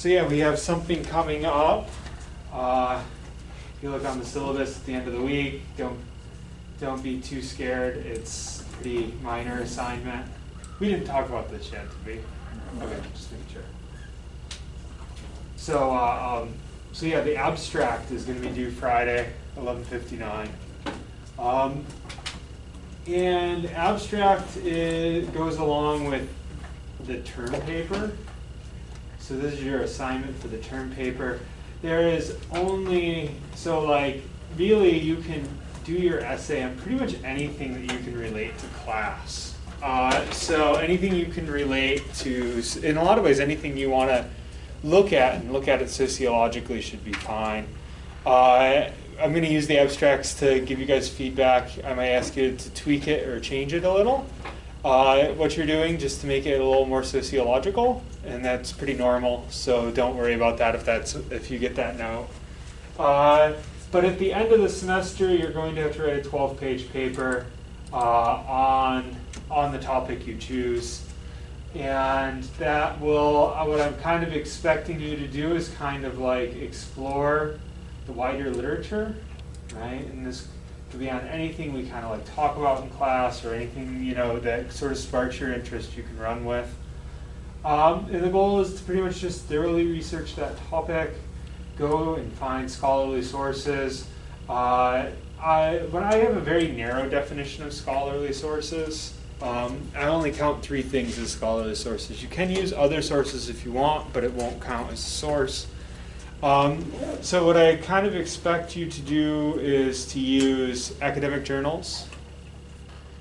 So yeah, we have something coming up. If you look on the syllabus at the end of the week, don't be too scared. It's a pretty minor assignment. We didn't talk about this yet, did we? Okay, just making sure. So yeah, the abstract is going to be due Friday, 11:59. And abstract goes along with the term paper. So this is your assignment for the term paper. There is only, so like really you can do your essay on pretty much anything that you can relate to class. So anything you can relate to, in a lot of ways, anything you want to look at and look at it sociologically should be fine. I'm going to use the abstracts to give you guys feedback. I might ask you to tweak it or change it a little. What you're doing just to make it a little more sociological, and that's pretty normal, so don't worry about that if you get that note. But at the end of the semester, you're going to have to write a 12-page paper on the topic you choose. And that will, what I'm kind of expecting you to do is kind of like explore the wider literature, right? And this could be on anything we kind of like talk about in class or anything, you know, that sort of sparks your interest you can run with. And the goal is to pretty much just thoroughly research that topic, go and find scholarly sources. But I have a very narrow definition of scholarly sources. I only count 3 things as scholarly sources. You can use other sources if you want, but it won't count as a source. So what I kind of expect you to do is to use academic journals.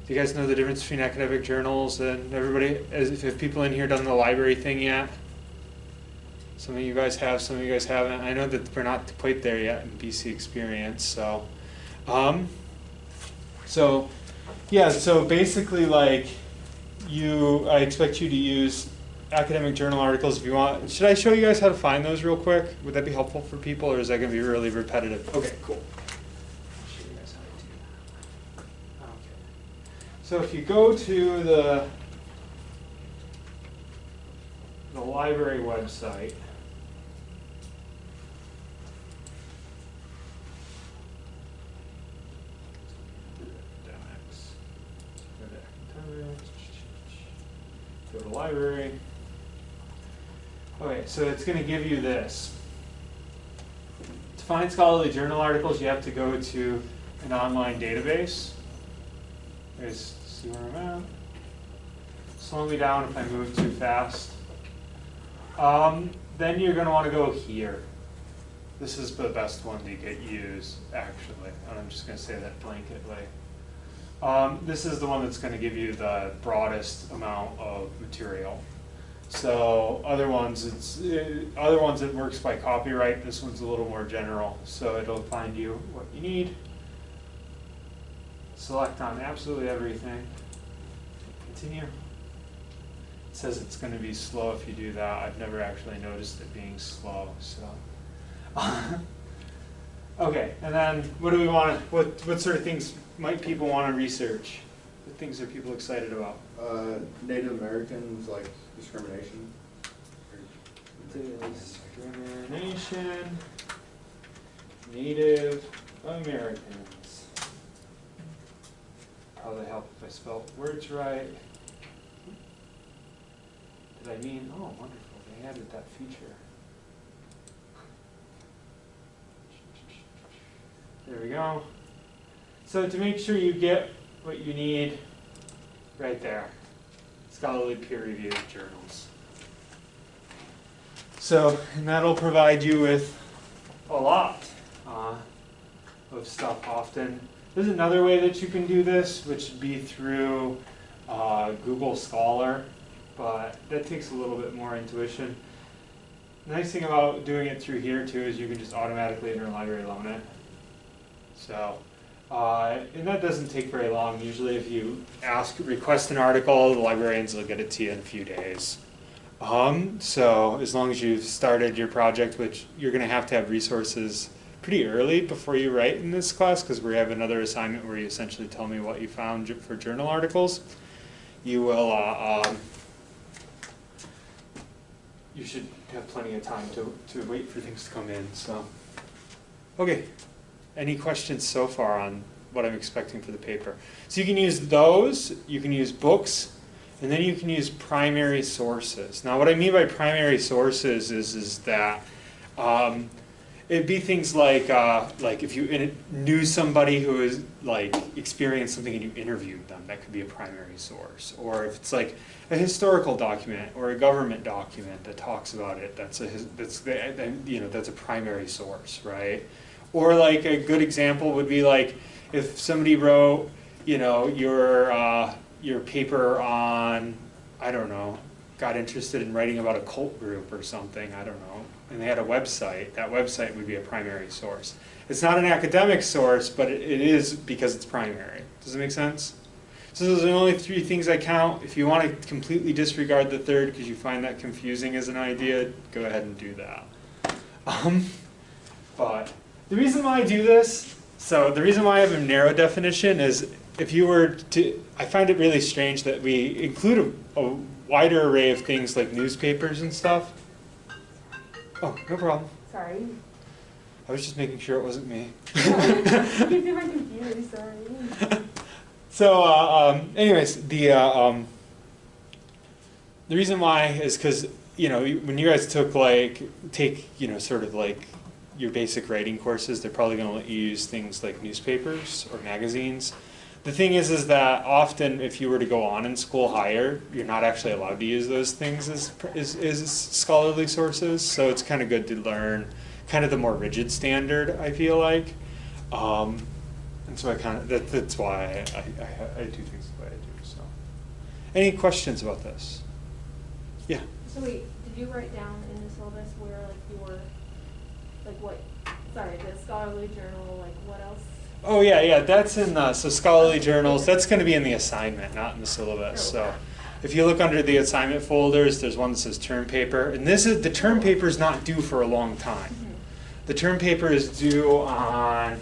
Do you guys know the difference between academic journals and everybody? Have people in here done the library thing yet? Some of you guys have, some of you guys haven't. I know that we're not quite there yet in BC Experience. So basically, like I expect you to use academic journal articles if you want. Should I show you guys how to find those real quick? Would that be helpful for people, or is that going to be really repetitive? Okay, cool. I'll show you guys how to do that. Okay. So if you go to the library website, go to library. Okay, so it's going to give you this. To find scholarly journal articles, you have to go to an online database. See where I'm at. Slow me down if I move too fast. Then you're going to want to go here. This is the best one to get used, actually. And I'm just going to say that blanketly. This is the one that's going to give you the broadest amount of material. So other ones it works by copyright. This one's a little more general, so it'll find you what you need. Select on absolutely everything. Continue. It says it's going to be slow if you do that. I've never actually noticed it being slow. So, okay. And then what do we want? What sort of things might people want to research? What things are people excited about? Native Americans, like discrimination. Discrimination. Native Americans. Probably help if I spell words right. Did I mean? Oh, wonderful! They added that feature. There we go. So to make sure you get what you need, right there, scholarly peer-reviewed journals. So, and that'll provide you with a lot of stuff often. There's another way that you can do this, which would be through Google Scholar, but that takes a little bit more intuition. The nice thing about doing it through here too is you can just automatically interlibrary loan it. So, and that doesn't take very long. Usually if you request an article, the librarians will get it to you in a few days. So as long as you've started your project, which you're going to have resources pretty early before you write in this class, because we have another assignment where you essentially tell me what you found for journal articles, you will you should have plenty of time to wait for things to come in. So, okay. Any questions so far on what I'm expecting for the paper? So you can use those, you can use books, and then you can use primary sources. Now what I mean by primary sources is that it'd be things like if you knew somebody who has like experienced something and you interviewed them, that could be a primary source. Or if it's like a historical document or a government document that talks about it, that's a primary source, right? Or like a good example would be like if somebody wrote, your paper on, I don't know, got interested in writing about a cult group or something, I don't know, and they had a website, that website would be a primary source. It's not an academic source, but it is because it's primary. Does it make sense? So those are the only three things I count. If you want to completely disregard the third because you find that confusing as an idea, go ahead and do that. But the reason why I do this, so the reason why I have a narrow definition is if you were to, I find it really strange that we include a wider array of things like newspapers and stuff. Oh, no problem. Sorry. I was just making sure it wasn't me. You can see my computer, sorry. So, anyways, the reason why is because, when you guys take sort of like your basic writing courses, they're probably going to let you use things like newspapers or magazines. The thing is that often if you were to go on in school higher, you're not actually allowed to use those things as scholarly sources. So it's kind of good to learn kind of the more rigid standard, I feel like. And so I kind of, that's why I do things the way I do. So, any questions about this? Yeah. So wait, did you write down in the syllabus where the scholarly journal, like what else? Oh yeah, that's in so scholarly journals, that's going to be in the assignment, not in the syllabus. So if you look under the assignment folders, there's one that says term paper, and the term paper is not due for a long time. Mm-hmm. The term paper is due on,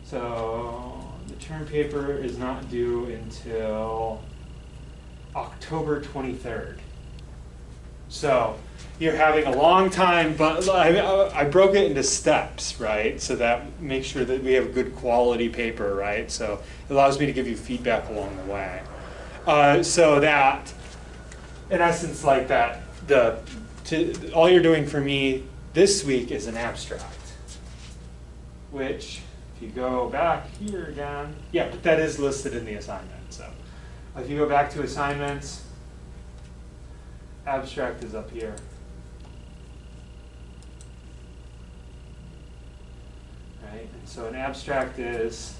so the term paper is not due until October 23rd. So you're having a long time, but I broke it into steps, right? So that makes sure that we have good quality paper, right? So it allows me to give you feedback along the way. So that, in essence, like that, all you're doing for me this week is an abstract, which, if you go back here again, yeah, but that is listed in the assignment. So if you go back to assignments, abstract is up here. Right? And so an abstract is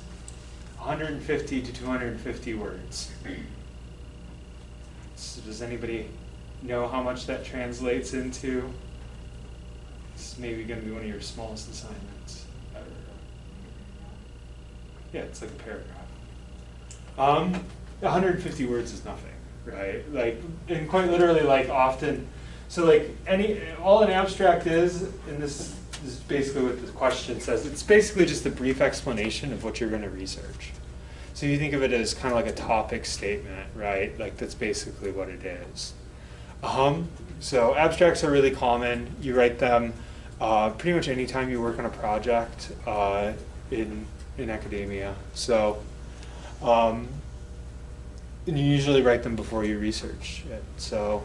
150 to 250 words. So does anybody know how much that translates into? This is maybe going to be one of your smallest assignments ever. Yeah, it's like a paragraph. 150 words is nothing, right? Like, and quite literally, like often, so like all an abstract is, and this is basically what the question says, it's basically just a brief explanation of what you're going to research. So you think of it as kind of like a topic statement, right? Like that's basically what it is. So abstracts are really common. You write them pretty much anytime you work on a project in academia. So and you usually write them before you research it. So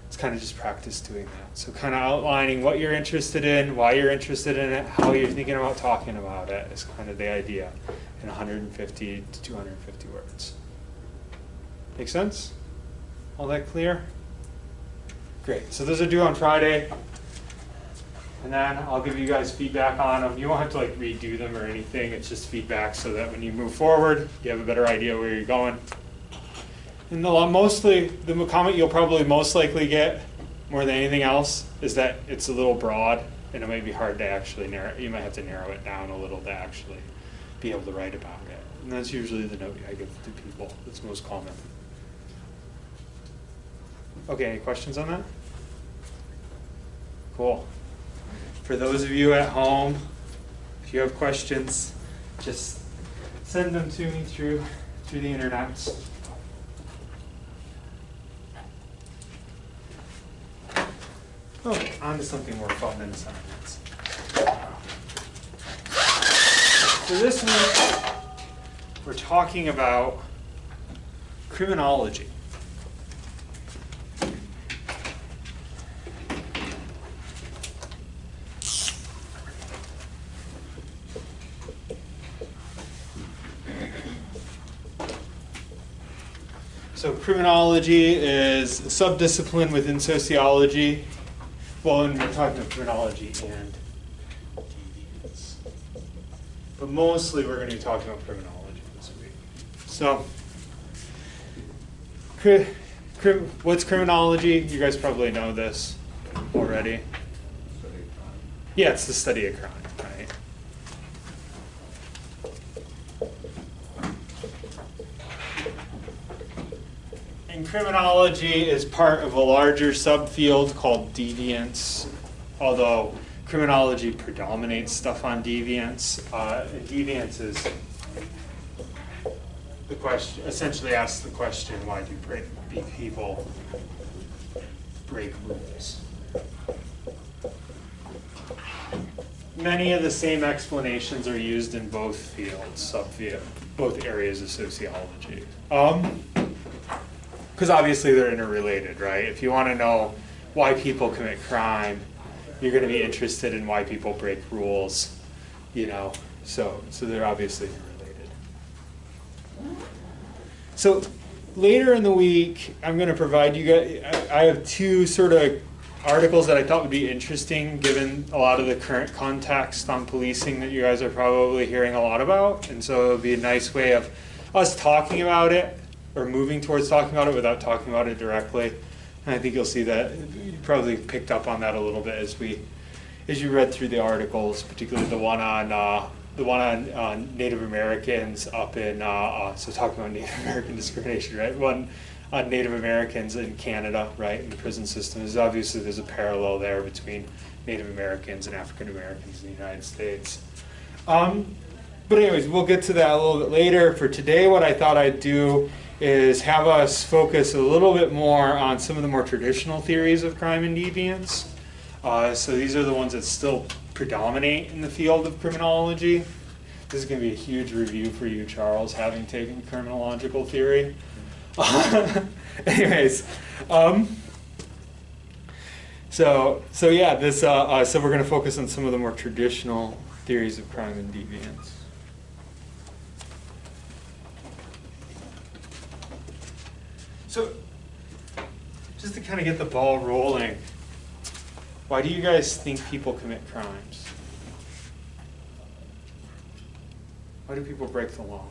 it's kind of just practice doing that. So kind of outlining what you're interested in, why you're interested in it, how you're thinking about talking about it is kind of the idea in 150 to 250 words. Make sense? All that clear? Great. So those are due on Friday. And then I'll give you guys feedback on them. You won't have to like redo them or anything. It's just feedback so that when you move forward, you have a better idea where you're going. And the comment you'll probably most likely get more than anything else is that it's a little broad and it might be hard to actually narrow. You might have to narrow it down a little to actually be able to write about it. And that's usually the note I give to people. That's most common. Okay, any questions on that? Cool. For those of you at home, if you have questions, just send them to me through the internet. Okay, on to something more fun than assignments. So this week, we're talking about criminology. So criminology is a subdiscipline within sociology. Well, and we're talking about criminology and deviance. But mostly we're going to be talking about criminology this week. So, what's criminology? You guys probably know this already. Yeah, it's the study of crime, right? And criminology is part of a larger subfield called deviance, although criminology predominates stuff on deviance. And deviance is the question, essentially asks the question, why do people break rules? Many of the same explanations are used in both fields, both areas of sociology. Because obviously they're interrelated, right? If you want to know why people commit crime, you're going to be interested in why people break rules, you know. So they're obviously interrelated. So later in the week, I'm going to provide you guys, I have two sort of articles that I thought would be interesting given a lot of the current context on policing that you guys are probably hearing a lot about. And so it'll be a nice way of us talking about it, or moving towards talking about it without talking about it directly. And I think you'll see that you probably picked up on that a little bit as you read through the articles, particularly the one on Native Americans up in so talking about Native American discrimination, right? One on Native Americans in Canada, right, in the prison system. There's a parallel there between Native Americans and African Americans in the United States. But anyways, we'll get to that a little bit later. For today, what I thought I'd do is have us focus a little bit more on some of the more traditional theories of crime and deviance. So these are the ones that still predominate in the field of criminology. This is going to be a huge review for you, Charles, having taken criminological theory. Anyways, so yeah, this so we're going to focus on some of the more traditional theories of crime and deviance. So, just to kind of get the ball rolling, why do you guys think people commit crimes? Why do people break the law?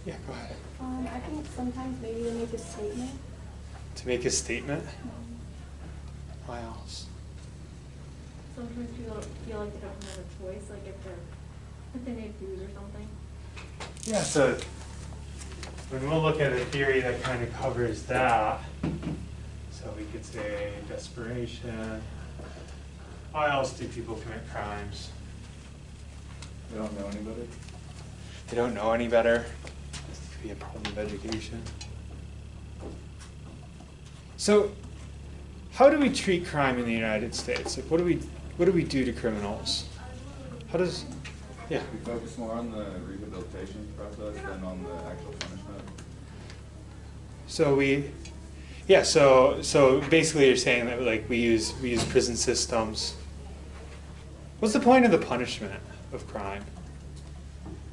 Yeah, go ahead. I think sometimes maybe they make a statement. To make a statement? Why else? Sometimes people feel like they don't have a choice, like if they need food or something. Yeah, so when we'll look at a theory that kind of covers that, so we could say desperation. Why else do people commit crimes? They don't know any better. They don't know any better. This could be a problem of education. So, how do we treat crime in the United States? Like, what do we do to criminals? How does, yeah? We focus more on the rehabilitation process than on the actual punishment. So basically you're saying that like we use prison systems. What's the point of the punishment of crime?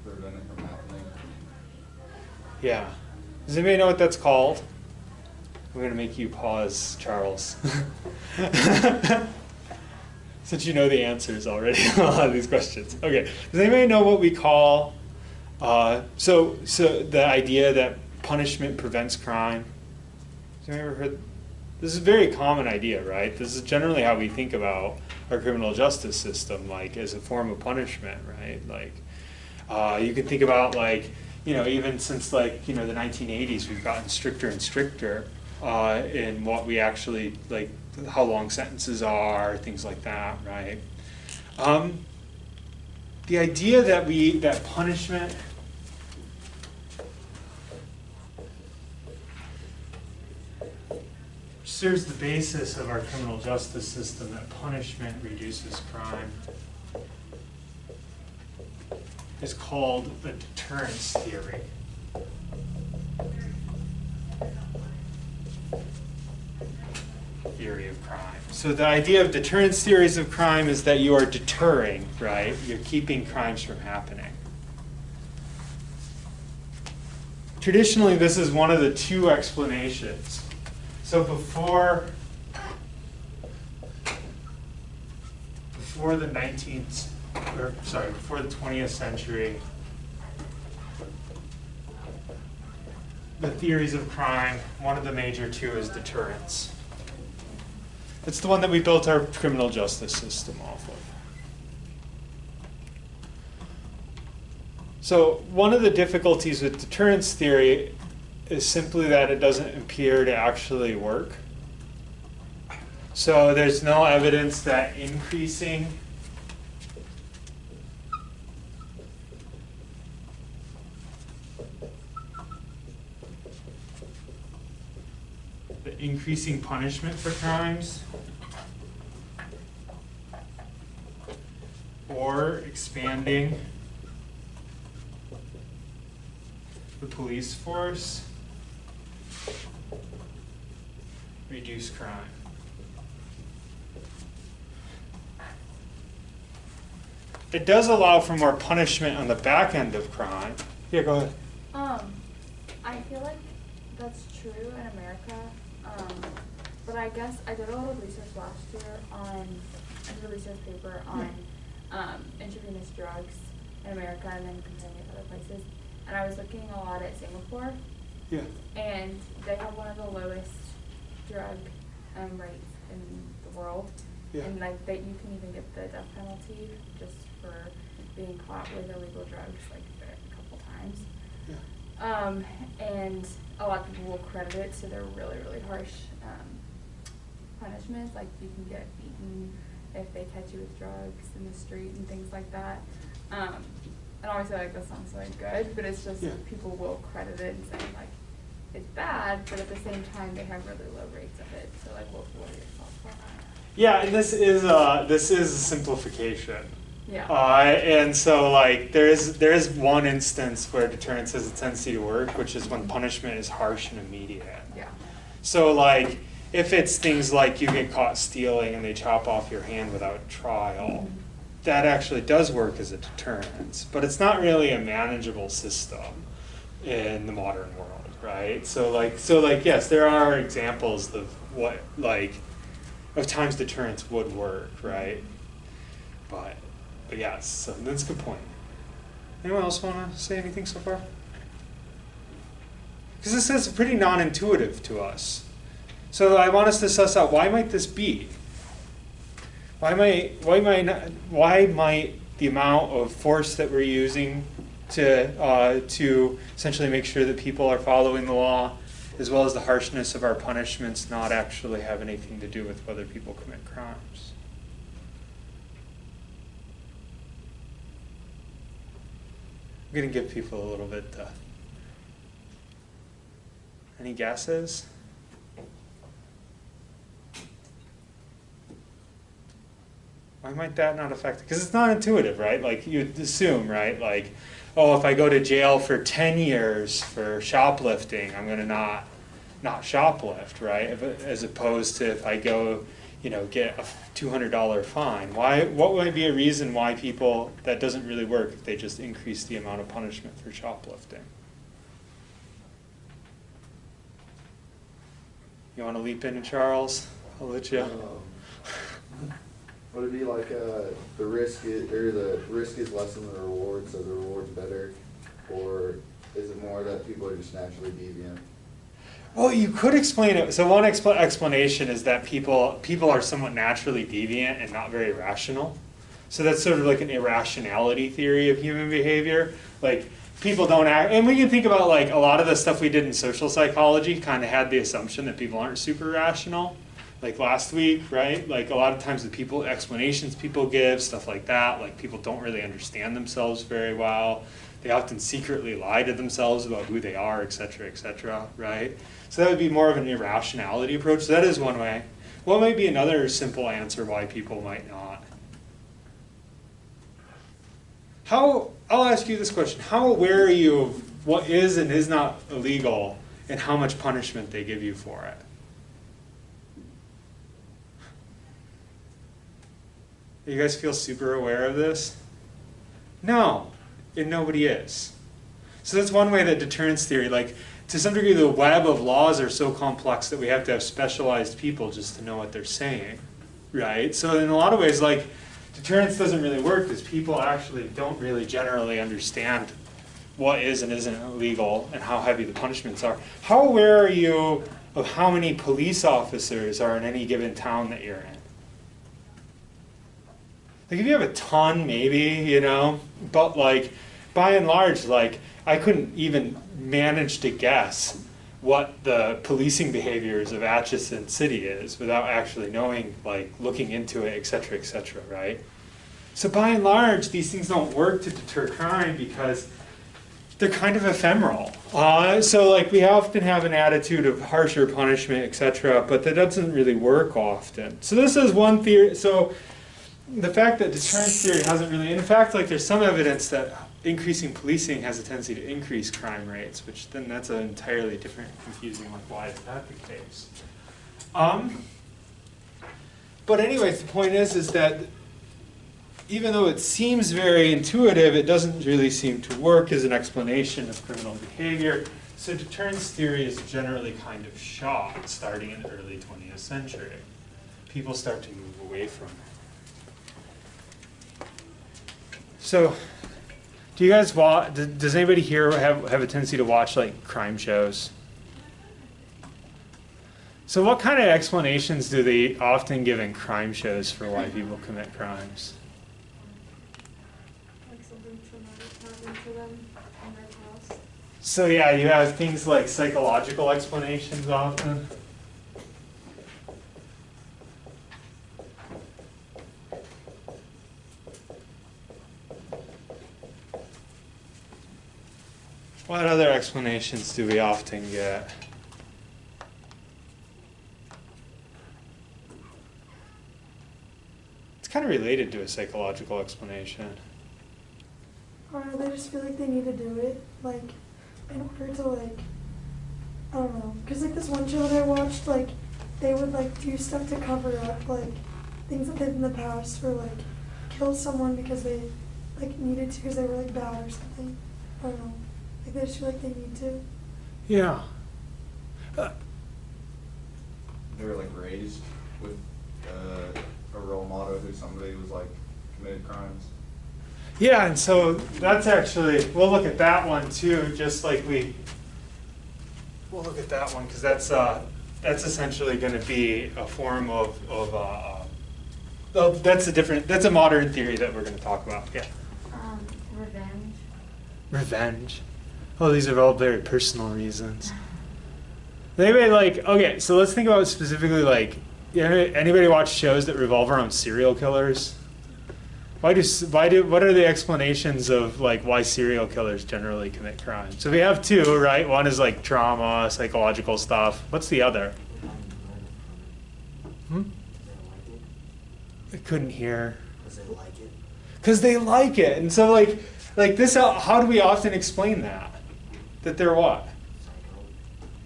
Prevent it from happening. Yeah. Does anybody know what that's called? I'm going to make you pause, Charles. Since you know the answers already to a lot of these questions. Okay. Does anybody know what we call, so the idea that punishment prevents crime? Have you ever heard? This is a very common idea, right? This is generally how we think about our criminal justice system, like as a form of punishment, right? Like, you can think about like, even since like, the 1980s, we've gotten stricter and stricter in what we actually, like how long sentences are, things like that, right? The idea that punishment serves the basis of our criminal justice system, that punishment reduces crime, is called the deterrence theory. Theory of crime. So the idea of deterrence theories of crime is that you are deterring, right? You're keeping crimes from happening. Traditionally, this is one of the two explanations. So before the 20th century, the theories of crime, one of the major two is deterrence. It's the one that we built our criminal justice system off of. So one of the difficulties with deterrence theory is simply that it doesn't appear to actually work. So there's no evidence that increasing punishment for crimes or expanding the police force reduce crime. It does allow for more punishment on the back end of crime. Yeah, go ahead. I feel like that's true in America, but I guess I did a lot of research last year I did a research paper on intravenous drugs in America and then comparing it to other places. And I was looking a lot at Singapore. Yeah. And they have one of the lowest drug rates in the world. Yeah. And like that you can even get the death penalty just for being caught with illegal drugs like a couple times. Yeah. And a lot of people will credit it to their really, really harsh punishments. Like you can get beaten if they catch you with drugs in the street and things like that. And obviously, like, that sounds so good, but it's just people will credit it and say, like, it's bad, but at the same time, they have really low rates of it. So, like, what are your thoughts on that? Yeah, and this is a simplification. Yeah. And so, like, there is one instance where deterrence has a tendency to work, which is when punishment is harsh and immediate. Yeah. So, like, if it's things like you get caught stealing and they chop off your hand without trial, that actually does work as a deterrent, but it's not really a manageable system in the modern world, right? So like yes, there are examples of of times deterrence would work, right? But yes, so that's a good point. Anyone else want to say anything so far? Because this is pretty non-intuitive to us. So I want us to suss out, why might this be? Why might the amount of force that we're using to essentially make sure that people are following the law, as well as the harshness of our punishments, not actually have anything to do with whether people commit crimes? I'm going to give people a little bit. Any guesses? Why might that not affect it? Because it's not intuitive, right? Like you'd assume, right? Like, oh, if I go to jail for 10 years for shoplifting, I'm going to not shoplift, right? As opposed to if I go, get a $200 fine. What might be a reason why people, that doesn't really work if they just increase the amount of punishment for shoplifting? You want to leap in, Charles? I'll let you. Would it be like the risk is less than the reward, so the reward's better, or is it more that people are just naturally deviant? Well, you could explain it. So one explanation is that people are somewhat naturally deviant and not very rational. So that's sort of like an irrationality theory of human behavior. Like people don't act, and we can think about like a lot of the stuff we did in social psychology kind of had the assumption that people aren't super rational. like last week, right? Like a lot of times the explanations people give, stuff like that, like people don't really understand themselves very well. They often secretly lie to themselves about who they are, et cetera, right? So that would be more of an irrationality approach. So that is one way. What might be another simple answer why people might not? I'll ask you this question. How aware are you of what is and is not illegal and how much punishment they give you for it? You guys feel super aware of this? No, and nobody is. So that's one way that deterrence theory, like to some degree the web of laws are so complex that we have to have specialized people just to know what they're saying, right? So in a lot of ways, like deterrence doesn't really work because people actually don't really generally understand what is and isn't illegal and how heavy the punishments are. How aware are you of how many police officers are in any given town that you're in? Like if you have a ton, maybe, you know, but like by and large, like I couldn't even manage to guess what the policing behaviors of Atchison City is without actually knowing, like looking into it, et cetera, right? So by and large, these things don't work to deter crime because they're kind of ephemeral. So like we often have an attitude of harsher punishment, et cetera, but that doesn't really work often. So this is one theory. So the fact that deterrence theory hasn't really, in fact, like there's some evidence that increasing policing has a tendency to increase crime rates, which then that's an entirely different, confusing, like why is that the case? But anyways, the point is that even though it seems very intuitive, it doesn't really seem to work as an explanation of criminal behavior. So deterrence theory is generally kind of shot starting in the early 20th century. People start to move away from it. So, do you guys watch, does anybody here have a tendency to watch like crime shows? So what kind of explanations do they often give in crime shows for why people commit crimes? Like something traumatic happened to them in their past. So yeah, you have things like psychological explanations often. What other explanations do we often get? It's kind of related to a psychological explanation. Or they just feel like they need to do it, like, in order to, like, I don't know. Because, like, this one show that I watched, like, they would, like, do stuff to cover up, like, things that they did in the past, or, like, kill someone because they, like, needed to because they were, like, bad or something. I don't know. Like, they just feel like they need to. Yeah. They were like raised with a role model who somebody was like committed crimes. Yeah, and so that's actually, we'll look at that one too, just like we'll look at that one because that's essentially going to be a form of that's a modern theory that we're going to talk about. Yeah. Revenge. Revenge. Oh, these are all very personal reasons. Anybody like, okay, so let's think about specifically like, anybody watch shows that revolve around serial killers? What are the explanations of like why serial killers generally commit crimes? So we have two, right? One is like trauma, psychological stuff. What's the other? I couldn't hear. Because they like it. Because they like it. And so like this, how do we often explain that? That they're what?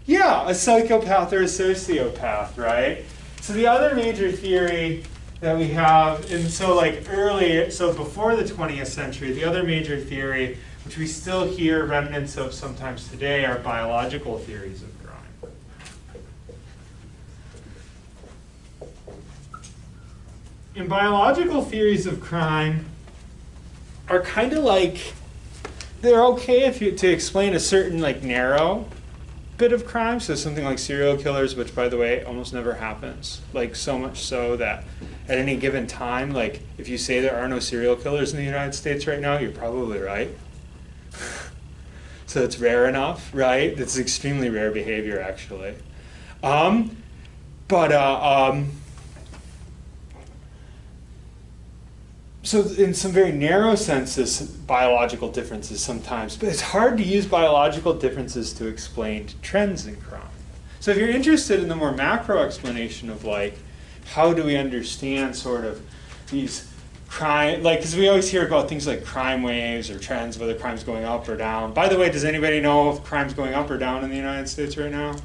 Yeah, a psychopath or a sociopath, right? So the other major theory that we have, and so like so before the 20th century, the other major theory, which we still hear remnants of sometimes today, are biological theories of crime. And biological theories of crime are kind of like, they're okay to explain a certain like narrow bit of crime, so something like serial killers, which by the way almost never happens, like so much so that at any given time, like if you say there are no serial killers in the United States right now, you're probably right. So it's rare enough, right? It's extremely rare behavior actually. But So in some very narrow senses, biological differences sometimes, but it's hard to use biological differences to explain trends in crime. So if you're interested in the more macro explanation of like, how do we understand sort of these crime, like, because we always hear about things like crime waves or trends, whether crime's going up or down. By the way, does anybody know if crime's going up or down in the United States right now?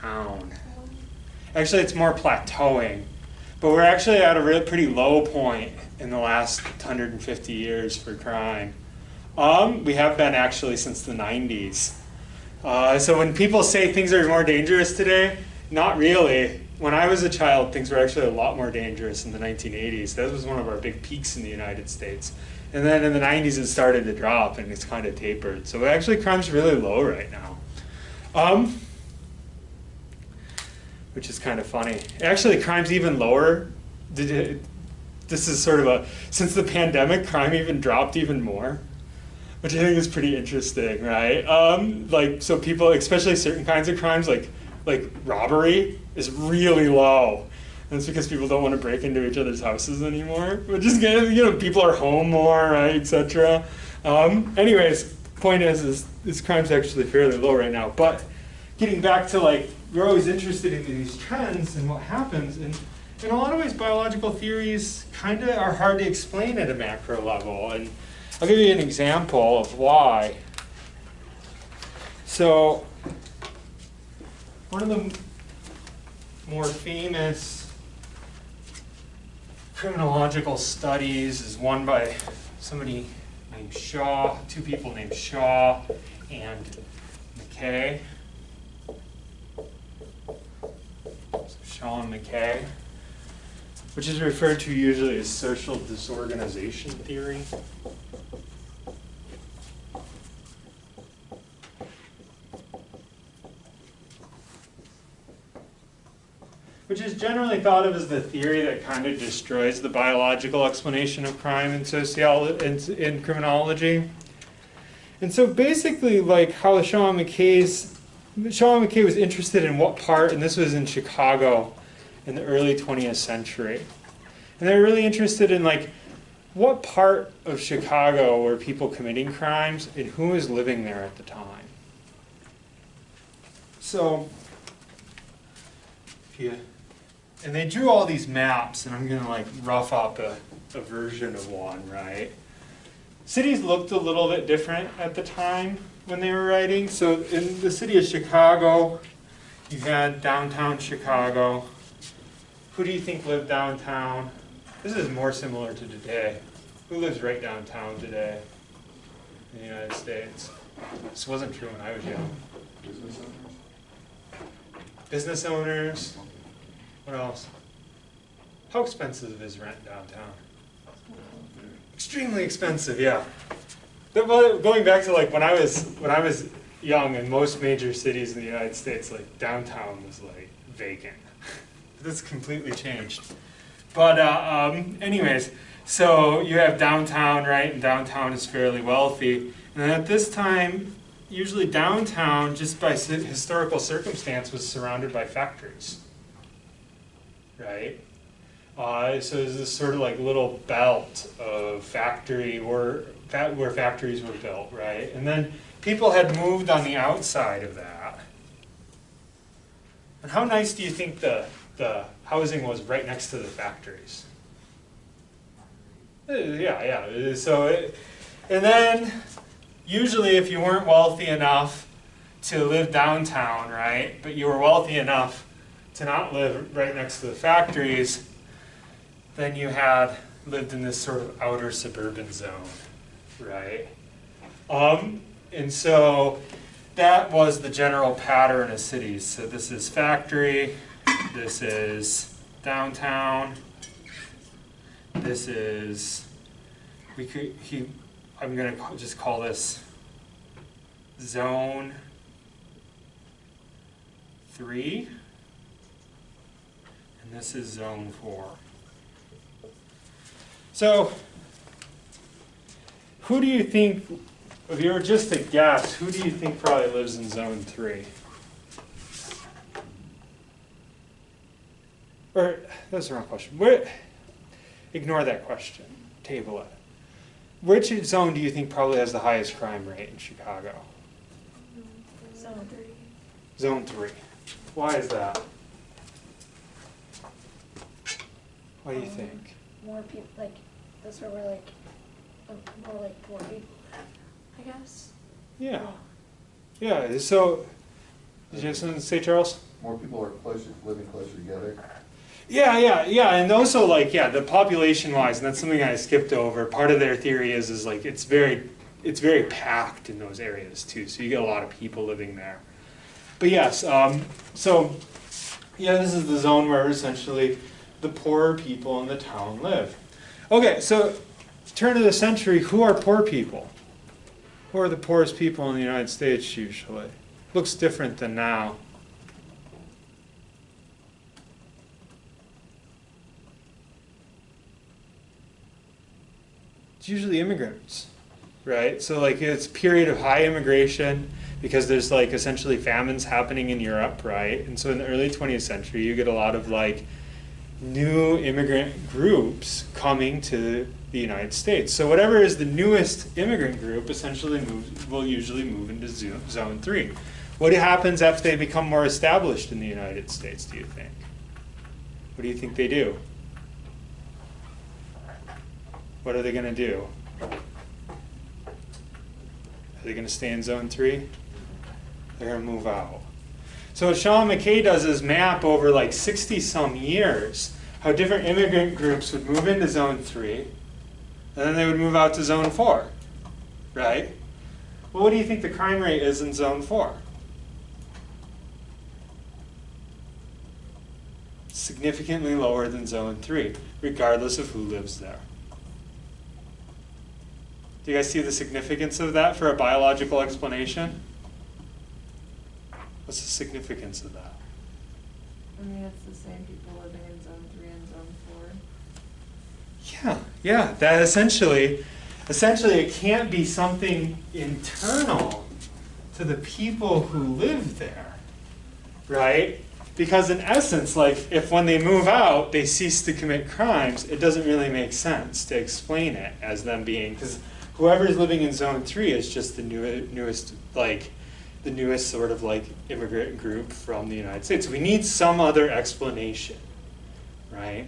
Down. Actually, it's more plateauing. But we're actually at a pretty low point in the last 150 years for crime. We have been actually since the 90s. So when people say things are more dangerous today, not really. When I was a child, things were actually a lot more dangerous in the 1980s. That was one of our big peaks in the United States. And then in the 90s, it started to drop, and it's kind of tapered. So actually, crime's really low right now. Which is kind of funny. Actually, crime's even lower. This is sort of since the pandemic, crime even dropped even more, which I think is pretty interesting, right? Like, so people, especially certain kinds of crimes, like robbery, is really low. And it's because people don't want to break into each other's houses anymore, which is good. You know, people are home more, right, etc. Anyways, point is crime's actually fairly low right now. But getting back to like, we're always interested in these trends and what happens. And in a lot of ways, biological theories kind of are hard to explain at a macro level. And I'll give you an example of why. So one of the more famous criminological studies is one by somebody named Shaw, two people named Shaw and McKay. Shaw and McKay, which is referred to usually as social disorganization theory. Which is generally thought of as the theory that kind of destroys the biological explanation of crime in sociology, in criminology. And so basically, like how Shaw and McKay was interested in what part, and this was in Chicago in the early 20th century. And they were really interested in like what part of Chicago were people committing crimes and who was living there at the time. So, and they drew all these maps, and I'm going to like rough up a version of one, right? Cities looked a little bit different at the time when they were writing. So in the city of Chicago, you had downtown Chicago. Who do you think lived downtown? This is more similar to today. Who lives right downtown today in the United States? This wasn't true when I was young. Business owners? Business owners. What else? How expensive is rent downtown? Extremely expensive, yeah. Going back to like when I was young, in most major cities in the United States, like downtown was like vacant. That's completely changed. But anyways, so you have downtown, right? And downtown is fairly wealthy. And at this time, usually downtown, just by historical circumstance, was surrounded by factories, right? So there's this sort of like little belt of factory where factories were built, right? And then people had moved on the outside of that. And how nice do you think the housing was right next to the factories? Yeah. So, and then usually if you weren't wealthy enough to live downtown, right, but you were wealthy enough to not live right next to the factories, then you had lived in this sort of outer suburban zone, right? And so that was the general pattern of cities. So this is factory, this is downtown, this is, I'm going to just call this zone 3, and this is zone 4. So, who do you think, if you were just to guess, who do you think probably lives in zone 3? or that's the wrong question. Ignore that question. Table it. Which zone do you think probably has the highest crime rate in Chicago? Zone 3. Zone 3. Why is that? What do you think? More people, like, that's where we're like, more like poor people, I guess. Yeah. Yeah, so, did you have something to say, Charles? More people are living closer together. Yeah, and also like, yeah, the population-wise, and that's something I skipped over, part of their theory is like, it's very packed in those areas too, so you get a lot of people living there. But yes, so, yeah, this is the zone where essentially the poorer people in the town live. Okay, so, turn of the century, who are poor people? Who are the poorest people in the United States usually? Looks different than now. It's usually immigrants, right? So like it's a period of high immigration because there's like essentially famines happening in Europe, right? And so in the early 20th century, you get a lot of like new immigrant groups coming to the United States. So whatever is the newest immigrant group essentially will usually move into zone 3. What happens after they become more established in the United States, do you think? What do you think they do? What are they going to do? Are they going to stay in zone 3? They're going to move out. So what Sean McKay does is map over like 60 some years how different immigrant groups would move into zone 3 and then they would move out to zone 4, right? Well, what do you think the crime rate is in zone 4? Significantly lower than zone 3, regardless of who lives there. Do you guys see the significance of that for a biological explanation? What's the significance of that? I mean, it's the same people living in zone 3 and zone 4. Yeah, that essentially it can't be something internal to the people who live there, right? Because in essence, like if when they move out, they cease to commit crimes, it doesn't really make sense to explain it as them being, because whoever's living in zone 3 is just the newest sort of like immigrant group from the United States. So we need some other explanation, right?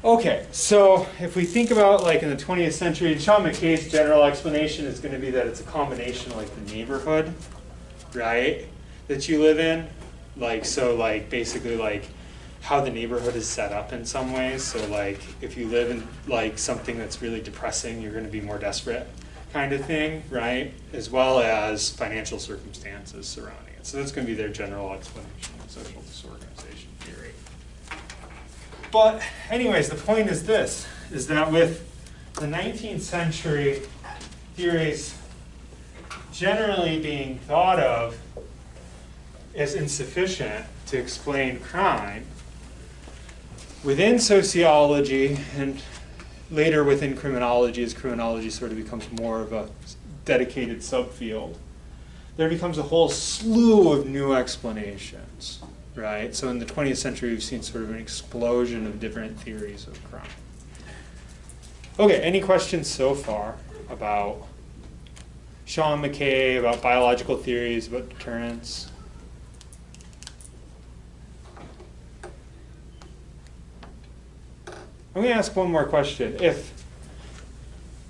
Okay, so if we think about like in the 20th century, Sean McKay's general explanation is going to be that it's a combination of like the neighborhood, right, that you live in. Like, so like basically like how the neighborhood is set up in some ways. So like if you live in like something that's really depressing, you're going to be more desperate kind of thing, right? As well as financial circumstances surrounding it. So that's going to be their general explanation of social disorganization theory. But anyways, the point is this, is that with the 19th century theories generally being thought of as insufficient to explain crime, within sociology and later within criminology, as criminology sort of becomes more of a dedicated subfield, there becomes a whole slew of new explanations, right? So in the 20th century, we've seen sort of an explosion of different theories of crime. Okay, any questions so far about Sean McKay, about biological theories, about deterrence? I'm going to ask one more question. If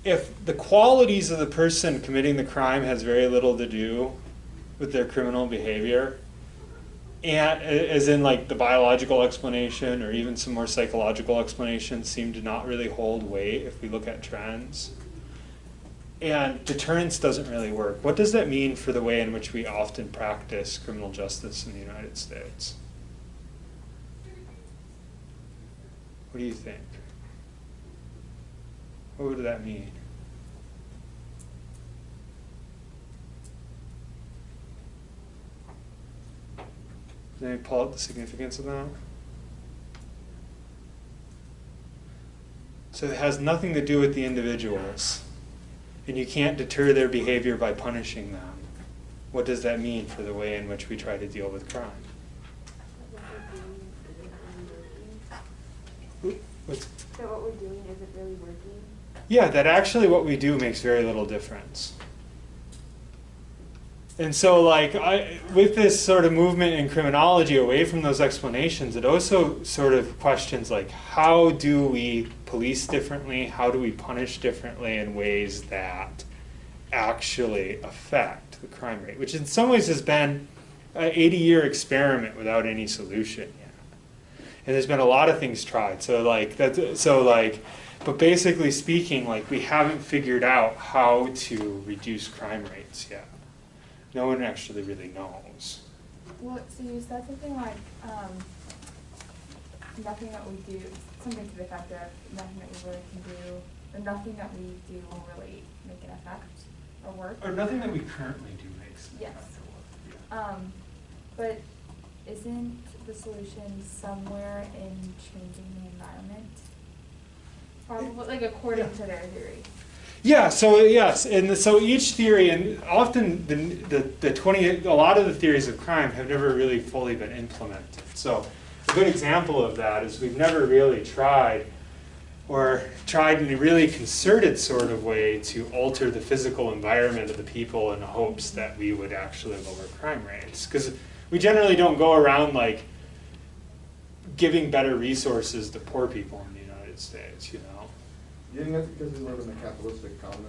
the qualities of the person committing the crime has very little to do with their criminal behavior, and as in like the biological explanation or even some more psychological explanations seem to not really hold weight if we look at trends, and deterrence doesn't really work, what does that mean for the way in which we often practice criminal justice in the United States? What do you think? What would that mean? Does anybody pull out the significance of that? So it has nothing to do with the individuals, and you can't deter their behavior by punishing them. What does that mean for the way in which we try to deal with crime? What's, So what we're doing, is it really working? yeah, that actually what we do makes very little difference. And so, like, with this sort of movement in criminology away from those explanations, it also sort of questions, like, how do we police differently? How do we punish differently in ways that actually affect the crime rate? Which in some ways has been an 80-year experiment without any solution yet. And there's been a lot of things tried. So, like, but basically speaking, like, we haven't figured out how to reduce crime rates yet. No one actually really knows. Well, so you said something like, nothing that we do, something to the effect of nothing that we really can do, or nothing that we do will really make an effect or work. Or nothing that we currently do makes an Yes. effect or work. Yeah. But isn't the solution somewhere in changing the environment? Probably, like according to their theory. Yeah, so yes, and so each theory, and often a lot of the theories of crime have never really fully been implemented. So a good example of that is we've never really tried in a really concerted sort of way to alter the physical environment of the people in the hopes that we would actually lower crime rates. Because we generally don't go around like giving better resources to poor people in the United States, you know. You think that's because we live in a capitalistic economy?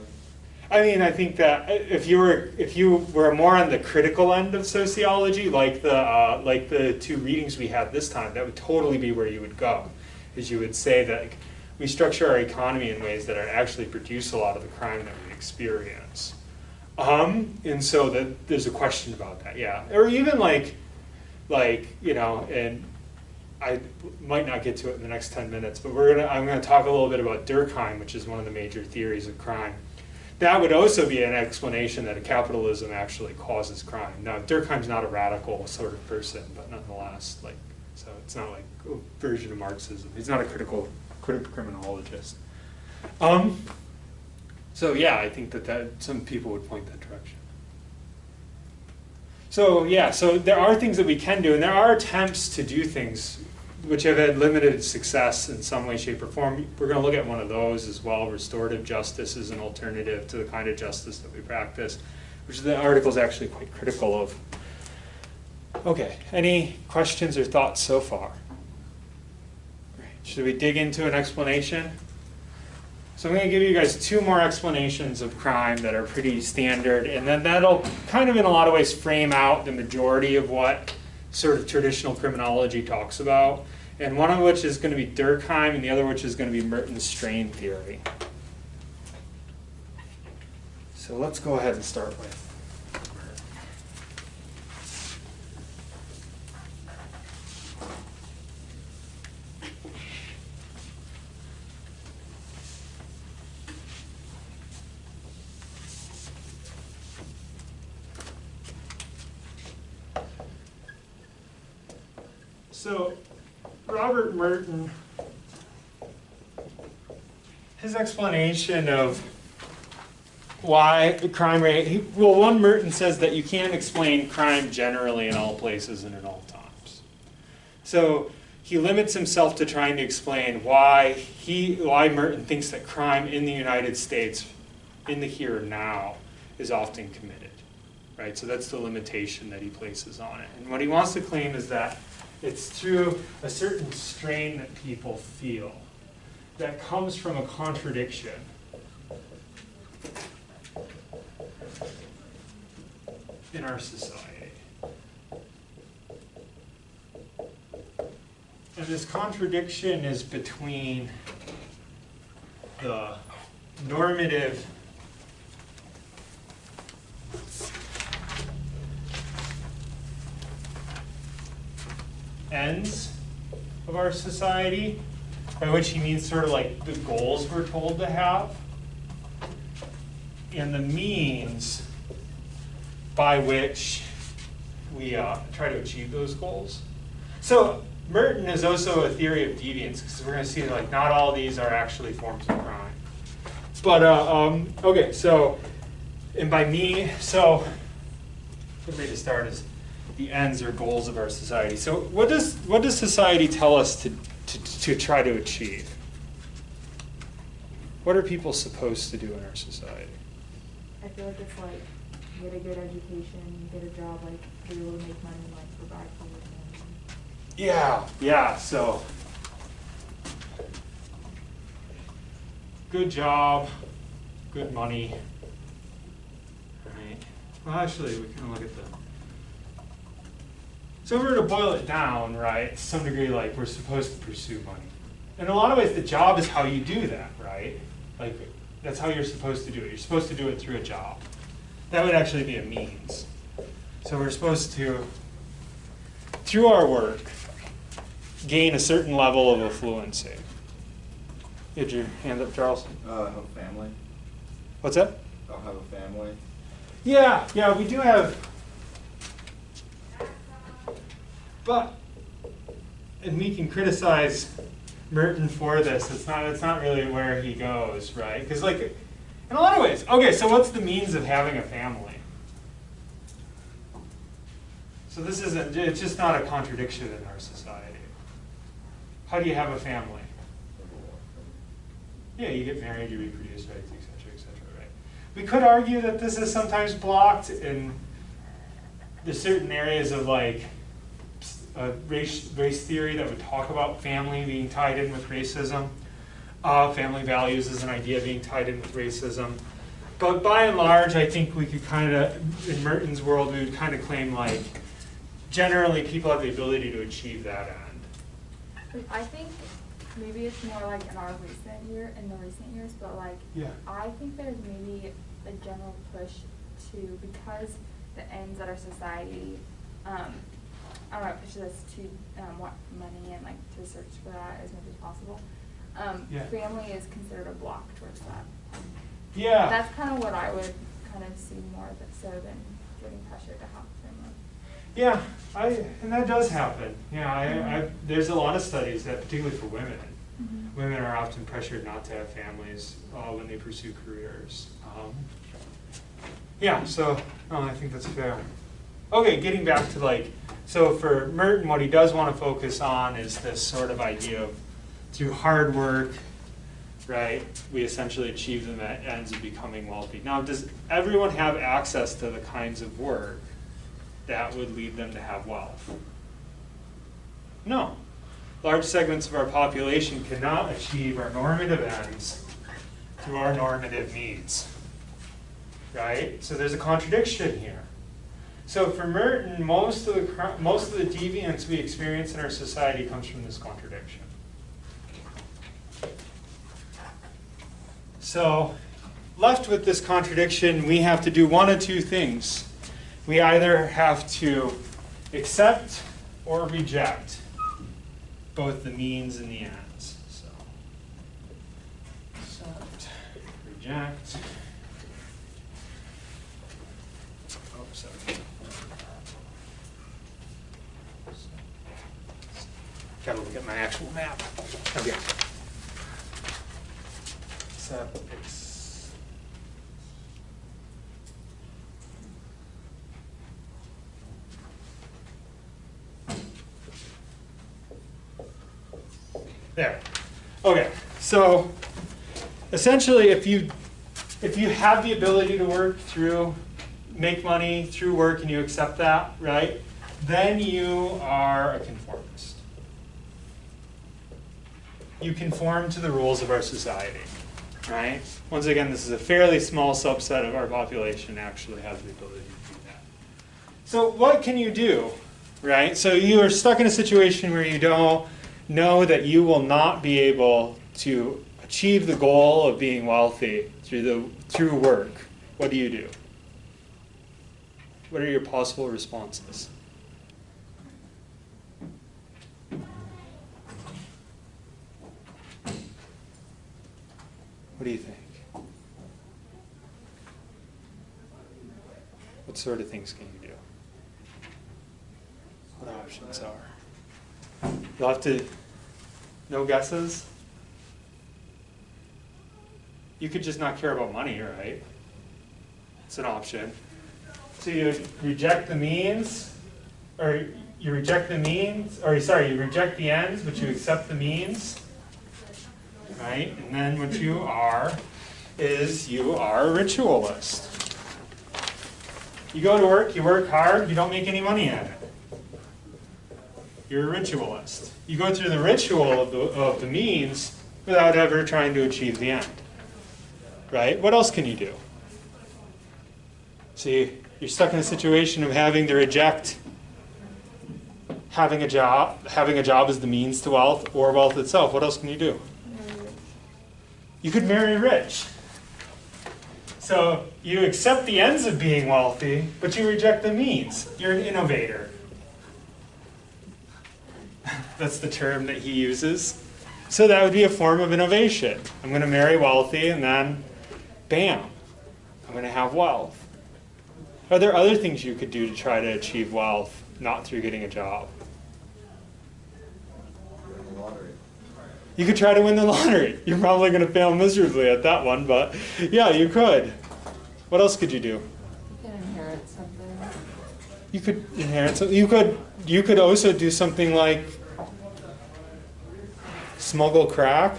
I mean, I think that if you were more on the critical end of sociology, like the two readings we had this time, that would totally be where you would go. Is you would say that like, we structure our economy in ways that are actually produce a lot of the crime that we experience. And so that there's a question about that, yeah. Or even like you know, and I might not get to it in the next 10 minutes, but I'm gonna talk a little bit about Durkheim, which is one of the major theories of crime. That would also be an explanation that capitalism actually causes crime. Now, Durkheim's not a radical sort of person, but nonetheless, like, so it's not like a version of Marxism. He's not a critical criminologist. So yeah, I think that some people would point that direction. So yeah, so there are things that we can do, and there are attempts to do things which have had limited success in some way, shape, or form. We're going to look at one of those as well. Restorative justice is an alternative to the kind of justice that we practice, which the article is actually quite critical of. Okay, any questions or thoughts so far? Should we dig into an explanation? So I'm going to give you guys two more explanations of crime that are pretty standard, and then that'll kind of in a lot of ways frame out the majority of what sort of traditional criminology talks about, and one of which is going to be Durkheim, and the other which is going to be Merton's strain theory. So let's go ahead and start with So, Robert Merton, his explanation of why the crime rate, well, one, Merton says that you can't explain crime generally in all places and at all times. So he limits himself to trying to explain why Merton thinks that crime in the United States, in the here and now, is often committed, right? So that's the limitation that he places on it. And what he wants to claim is that it's through a certain strain that people feel that comes from a contradiction in our society. And this contradiction is between the normative ends of our society, by which he means sort of like the goals we're told to have, and the means by which we try to achieve those goals. So Merton is also a theory of deviance, because we're going to see like not all of these are actually forms of crime. But okay, so, and by me, so a good way to start is the ends or goals of our society. So what does society tell us to try to achieve? What are people supposed to do in our society? I feel like it's like, get a good education, get a job, like, be able to make money, like, provide for your family. Yeah, so good job, good money, right? Well, actually, we can look at the, so if we were to boil it down, right, to some degree, like, we're supposed to pursue money. In a lot of ways, the job is how you do that, right? Like, that's how you're supposed to do it. You're supposed to do it through a job. That would actually be a means. So we're supposed to, through our work, gain a certain level of affluency. You had your hand up, Charles? Have a family. What's that? I'll have a family. Yeah, we do have, but, and we can criticize Merton for this. It's not really where he goes, right? Because like, in a lot of ways. Okay, so what's the means of having a family? So this isn't, it's just not a contradiction in our society. How do you have a family? Yeah, you get married, you reproduce, right, et cetera, right? We could argue that this is sometimes blocked in the certain areas of like race theory that would talk about family being tied in with racism. Family values is an idea being tied in with racism. But by and large, I think we could kind of, in Merton's world, we would kind of claim like, generally people have the ability to achieve that end. I think maybe it's more like in the recent years, but like, Yeah. I think there's maybe a general push to, because the ends that our society, I don't know, pushes us to want money and like to search for that as much as possible. Yeah. Family is considered a block towards that. Yeah. That's kind of what I would kind of see more so than getting pressure to have a family. Yeah, and that does happen. Yeah, there's a lot of studies that, particularly for women, women are often pressured not to have families when they pursue careers. Yeah, so I think that's fair. Okay, getting back to like, so for Merton, what he does want to focus on is this sort of idea of through hard work, right, we essentially achieve the ends of becoming wealthy. Now, does everyone have access to the kinds of work that would lead them to have wealth? No. Large segments of our population cannot achieve our normative ends through our normative needs, right? So there's a contradiction here. So for Merton, most of the deviance we experience in our society comes from this contradiction. So left with this contradiction, we have to do one of two things. We either have to accept or reject both the means and the ends. So accept, reject. Oh, sorry. Gotta look at my actual map. Okay. Accept, there. Okay. So essentially, if you have the ability to work through, make money through work, and you accept that, right? Then you are a conformist. You conform to the rules of our society, right? Once again, this is a fairly small subset of our population actually has the ability to do that. So what can you do, right? So you are stuck in a situation where you don't know that you will not be able to achieve the goal of being wealthy through work. What do you do? What are your possible responses? What do you think? What sort of things can you do? What options are? You'll have to, no guesses? You could just not care about money, right? It's an option. So you reject the means, or you reject the means, or sorry, you reject the ends, but you accept the means, right? And then what you are is you are a ritualist. You go to work, you work hard, you don't make any money at it. You're a ritualist. You go through the ritual of the means without ever trying to achieve the end. Right? What else can you do? See, you're stuck in a situation of having to reject having a job is the means to wealth, or wealth itself. What else can you do? You could marry rich. So you accept the ends of being wealthy, but you reject the means. You're an innovator. That's the term that he uses. So that would be a form of innovation. I'm going to marry wealthy, and then, bam, I'm going to have wealth. Are there other things you could do to try to achieve wealth, not through getting a job? Win the lottery. You could try to win the lottery. You're probably going to fail miserably at that one, but yeah, you could. What else could you do? You can inherit something. You could inherit something. You could also do something like smuggle crack,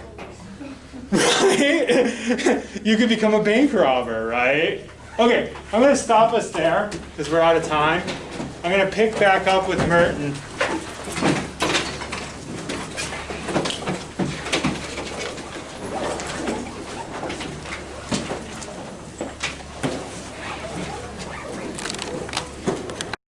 right? You could become a bank robber, right? Okay, I'm going to stop us there because we're out of time. I'm going to pick back up with Merton